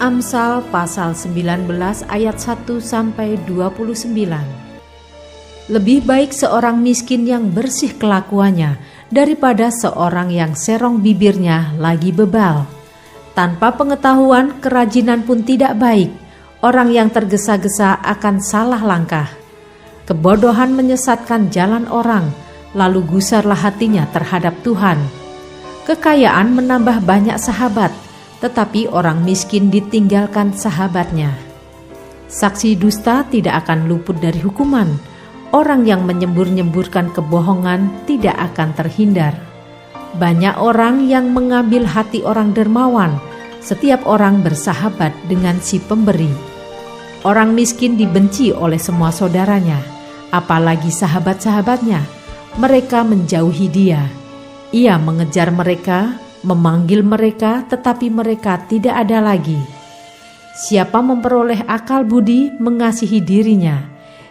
Amsal pasal 19 ayat 1-29. Lebih baik seorang miskin yang bersih kelakuannya daripada seorang yang serong bibirnya lagi bebal. Tanpa pengetahuan, kerajinan pun tidak baik. Orang yang tergesa-gesa akan salah langkah. Kebodohan menyesatkan jalan orang, lalu gusarlah hatinya terhadap Tuhan. Kekayaan menambah banyak sahabat, tetapi orang miskin ditinggalkan sahabatnya. Saksi dusta tidak akan luput dari hukuman. Orang yang menyembur-nyemburkan kebohongan tidak akan terhindar. Banyak orang yang mengambil hati orang dermawan. Setiap orang bersahabat dengan si pemberi. Orang miskin dibenci oleh semua saudaranya, apalagi sahabat-sahabatnya. Mereka menjauhi dia. Ia mengejar mereka, memanggil mereka, tetapi mereka tidak ada lagi. Siapa memperoleh akal budi mengasihi dirinya.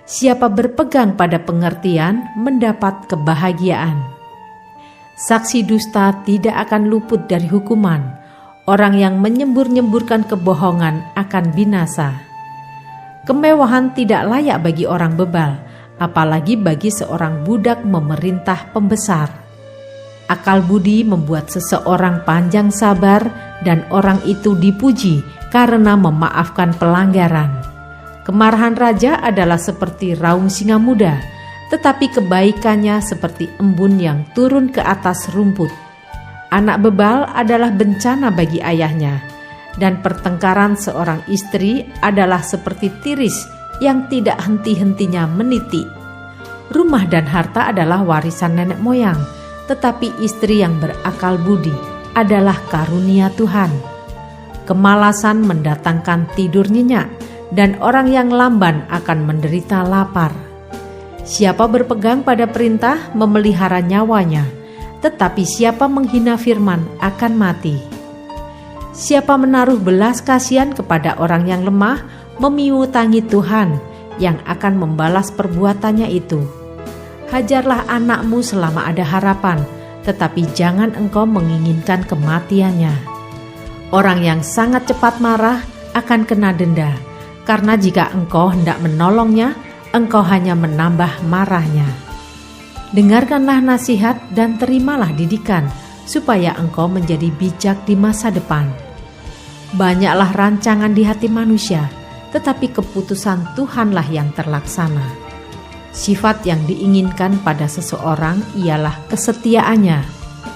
Siapa berpegang pada pengertian mendapat kebahagiaan. Saksi dusta tidak akan luput dari hukuman. Orang yang menyembur-nyemburkan kebohongan akan binasa. Kemewahan tidak layak bagi orang bebal, apalagi bagi seorang budak memerintah pembesar. Akal budi membuat seseorang panjang sabar dan orang itu dipuji karena memaafkan pelanggaran. Kemarahan raja adalah seperti raung singa muda, tetapi kebaikannya seperti embun yang turun ke atas rumput. Anak bebal adalah bencana bagi ayahnya, dan pertengkaran seorang istri adalah seperti tiris yang tidak henti-hentinya meniti. Rumah dan harta adalah warisan nenek moyang, tetapi istri yang berakal budi adalah karunia Tuhan. Kemalasan mendatangkan tidur nyenyak, dan orang yang lamban akan menderita lapar. Siapa berpegang pada perintah memelihara nyawanya, tetapi siapa menghina firman akan mati. Siapa menaruh belas kasihan kepada orang yang lemah, memiutangi Tuhan yang akan membalas perbuatannya itu. Hajarlah anakmu selama ada harapan, tetapi jangan engkau menginginkan kematiannya. Orang yang sangat cepat marah akan kena denda, karena jika engkau hendak menolongnya, engkau hanya menambah marahnya. Dengarkanlah nasihat dan terimalah didikan, supaya engkau menjadi bijak di masa depan. Banyaklah rancangan di hati manusia, tetapi keputusan Tuhanlah yang terlaksana. Sifat yang diinginkan pada seseorang ialah kesetiaannya.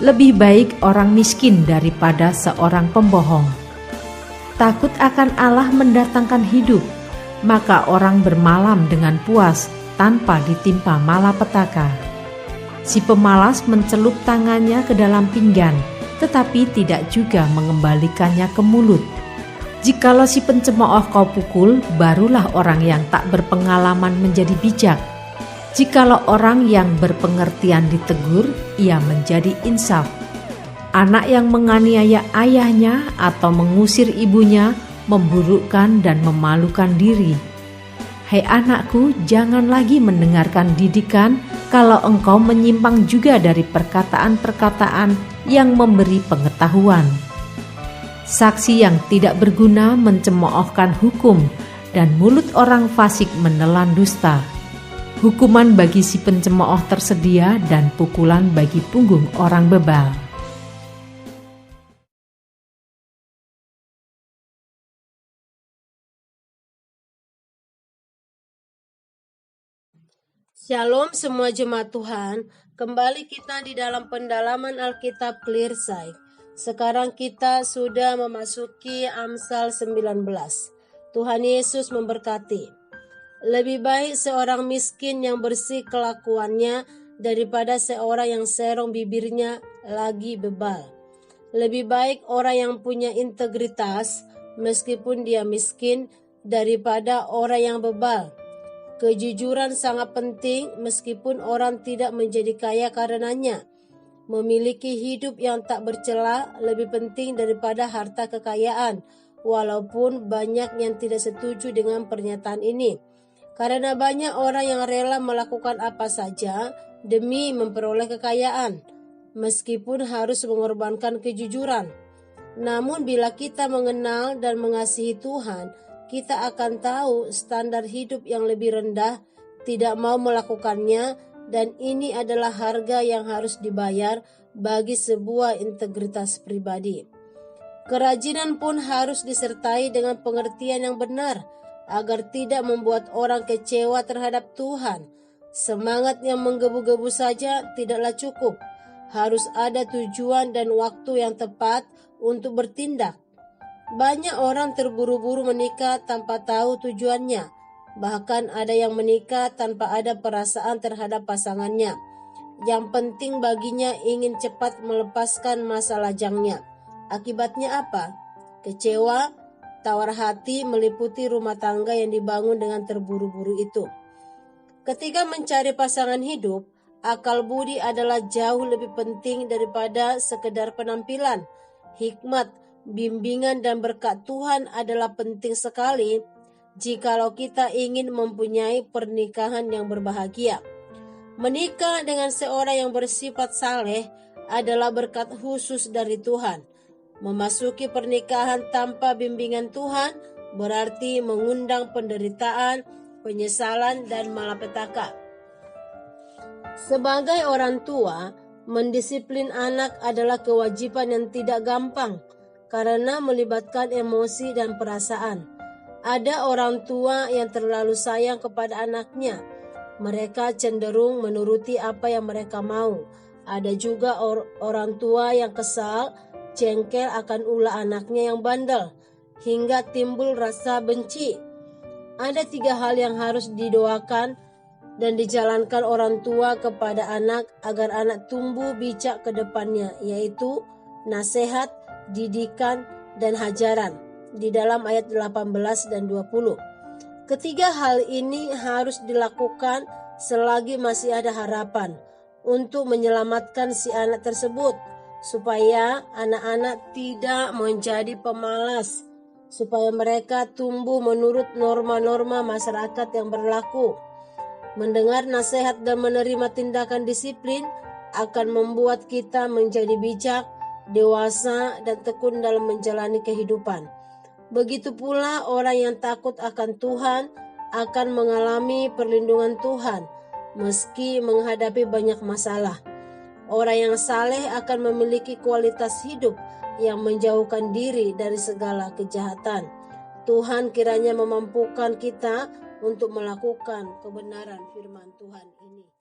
Lebih baik orang miskin daripada seorang pembohong. Takut akan Allah mendatangkan hidup, maka orang bermalam dengan puas tanpa ditimpa malapetaka. Si pemalas mencelup tangannya ke dalam pinggan, tetapi tidak juga mengembalikannya ke mulut. Jikalau si pencemooh kau pukul, barulah orang yang tak berpengalaman menjadi bijak. Jikalau orang yang berpengertian ditegur, ia menjadi insaf. Anak yang menganiaya ayahnya atau mengusir ibunya memburukkan dan memalukan diri. Hai anakku, jangan lagi mendengarkan didikan kalau engkau menyimpang juga dari perkataan-perkataan yang memberi pengetahuan. Saksi yang tidak berguna mencemoohkan hukum, dan mulut orang fasik menelan dusta. Hukuman bagi si pencemooh tersedia dan pukulan bagi punggung orang bebal. Shalom semua jemaat Tuhan, kembali kita di dalam pendalaman Alkitab Clearside. Sekarang kita sudah memasuki Amsal 19. Tuhan Yesus memberkati. Lebih baik seorang miskin yang bersih kelakuannya daripada seorang yang serong bibirnya lagi bebal. Lebih baik orang yang punya integritas meskipun dia miskin daripada orang yang bebal. Kejujuran sangat penting meskipun orang tidak menjadi kaya karenanya. Memiliki hidup yang tak bercela lebih penting daripada harta kekayaan, walaupun banyak yang tidak setuju dengan pernyataan ini. Karena banyak orang yang rela melakukan apa saja demi memperoleh kekayaan, meskipun harus mengorbankan kejujuran. Namun bila kita mengenal dan mengasihi Tuhan, kita akan tahu standar hidup yang lebih rendah, tidak mau melakukannya, dan ini adalah harga yang harus dibayar bagi sebuah integritas pribadi. Kerajinan pun harus disertai dengan pengertian yang benar, agar tidak membuat orang kecewa terhadap Tuhan. Semangat yang menggebu-gebu saja tidaklah cukup. Harus ada tujuan dan waktu yang tepat untuk bertindak. Banyak orang terburu-buru menikah tanpa tahu tujuannya. Bahkan ada yang menikah tanpa ada perasaan terhadap pasangannya. Yang penting baginya ingin cepat melepaskan masa lajangnya. Akibatnya apa? Kecewa, tawar hati meliputi rumah tangga yang dibangun dengan terburu-buru itu. Ketika mencari pasangan hidup, akal budi adalah jauh lebih penting daripada sekedar penampilan. Hikmat, bimbingan dan berkat Tuhan adalah penting sekali jikalau kita ingin mempunyai pernikahan yang berbahagia. Menikah dengan seorang yang bersifat saleh adalah berkat khusus dari Tuhan. Memasuki pernikahan tanpa bimbingan Tuhan berarti mengundang penderitaan, penyesalan, dan malapetaka. Sebagai orang tua, mendisiplin anak adalah kewajiban yang tidak gampang karena melibatkan emosi dan perasaan. Ada orang tua yang terlalu sayang kepada anaknya. Mereka cenderung menuruti apa yang mereka mau. Ada juga orang tua yang kesal, jengkel akan ulah anaknya yang bandel, hingga timbul rasa benci. Ada 3 hal yang harus didoakan dan dijalankan orang tua kepada anak agar anak tumbuh bijak ke depannya, yaitu nasihat, didikan, dan hajaran, di dalam ayat 18 dan 20. Ketiga hal ini harus dilakukan selagi masih ada harapan untuk menyelamatkan si anak tersebut, supaya anak-anak tidak menjadi pemalas, supaya mereka tumbuh menurut norma-norma masyarakat yang berlaku. Mendengar nasihat dan menerima tindakan disiplin akan membuat kita menjadi bijak, dewasa, dan tekun dalam menjalani kehidupan. Begitu pula orang yang takut akan Tuhan akan mengalami perlindungan Tuhan meski menghadapi banyak masalah. Orang yang saleh akan memiliki kualitas hidup yang menjauhkan diri dari segala kejahatan. Tuhan kiranya memampukan kita untuk melakukan kebenaran firman Tuhan ini.